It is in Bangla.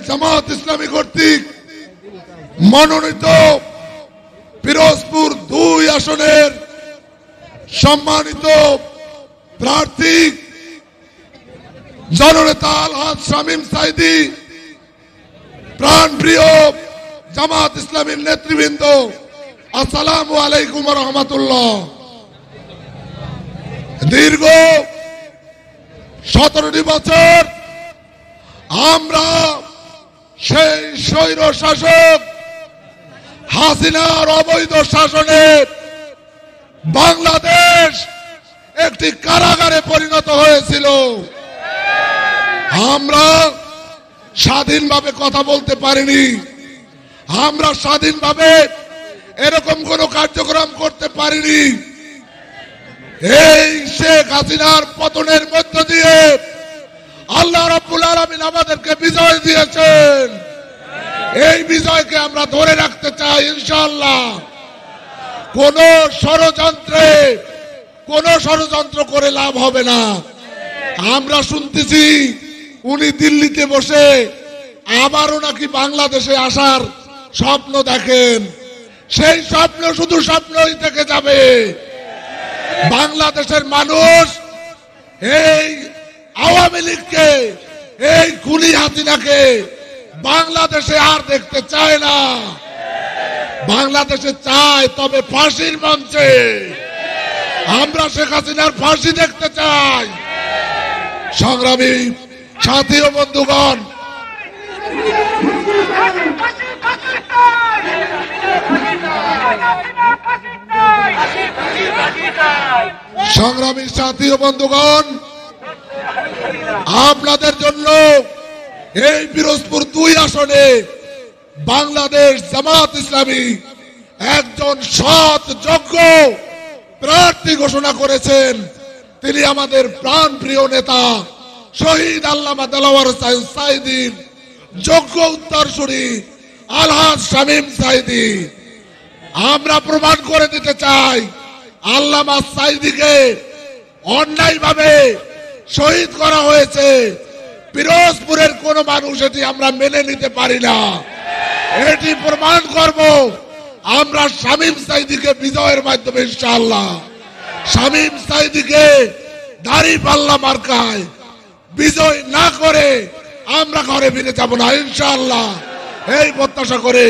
জামাত ইসলামী কর্তৃক মনোনীত পিরোজপুর 2 আসনের সম্মানিত প্রার্থী জননেতা আলহাজ শামীম সাঈদী, প্রাণপ্রিয় জামাত ইসলামীর নেতৃবৃন্দ, আসসালামু আলাইকুম ওয়া রাহমাতুল্লাহ। দীর্ঘ 17টি বছর আমরা সেই স্বৈর শাসক হাসিনার অবৈধ শাসনে বাংলাদেশ একটি কারাগারে পরিণত হয়েছিল। আমরা স্বাধীনভাবে কথা বলতে পারিনি, আমরা স্বাধীনভাবে এরকম কোন কার্যক্রম করতে পারিনি। এই শেখ হাসিনার পতনের মধ্য দিয়ে আল্লাহ রাব্বুল আলামিন আমাদেরকে বিজয় দিয়েছেন। এই বিজয়কে আমরা ধরে রাখতে চাই ইনশাআল্লাহ। কোন ষড়যন্ত্র করে লাভ হবে না। আমরা শুনতেছি উনি দিল্লিতে বসে আবারও নাকি বাংলাদেশে আসার স্বপ্ন দেখেন। সেই স্বপ্ন শুধু স্বপ্নই থেকে যাবে। বাংলাদেশের মানুষ এই আওয়ামী লীগকে, এই খুনি হাসিনাকে বাংলাদেশে আর দেখতে চায় না। বাংলাদেশে চায় তবে ফাঁসির মঞ্চে। আমরা শেখ হাসিনার ফাঁসি দেখতে চাই। সংগ্রামী সাথী ও বন্ধুগণ, সংগ্রামী সাথী ও বন্ধুগণ, আপনাদের জন্য এই পিরোজপুর 2 আসনে বাংলাদেশ জামাত ইসলামী একজন সৎ যোগ্য প্রার্থী ঘোষণা করেছেন। তিনি আমাদের প্রাণপ্রিয় নেতা শহীদ আল্লামা দেলাওয়ার হোসাইন সাঈদীর যোগ্য উত্তরসূরি আলহাজ শামীম সাঈদী। আমরা প্রমাণ করে দিতে চাই আল্লামা সাঈদীকে অন্যায়ভাবে শহীদ করা হয়েছে। পিরোজপুরের কোন মানুষ এটি আমরা মেনে নিতে পারি না। এটি প্রমাণ করব আমরা শামীম সাঈদীকে বিজয়ের মাধ্যমে ইনশাআল্লাহ। শামীম সাঈদীকে দাঁড়িপাল্লা মার্কায় বিজয় না করে আমরা ঘরে ফিরে যাব না ইনশাআল্লাহ। এই প্রত্যাশা করে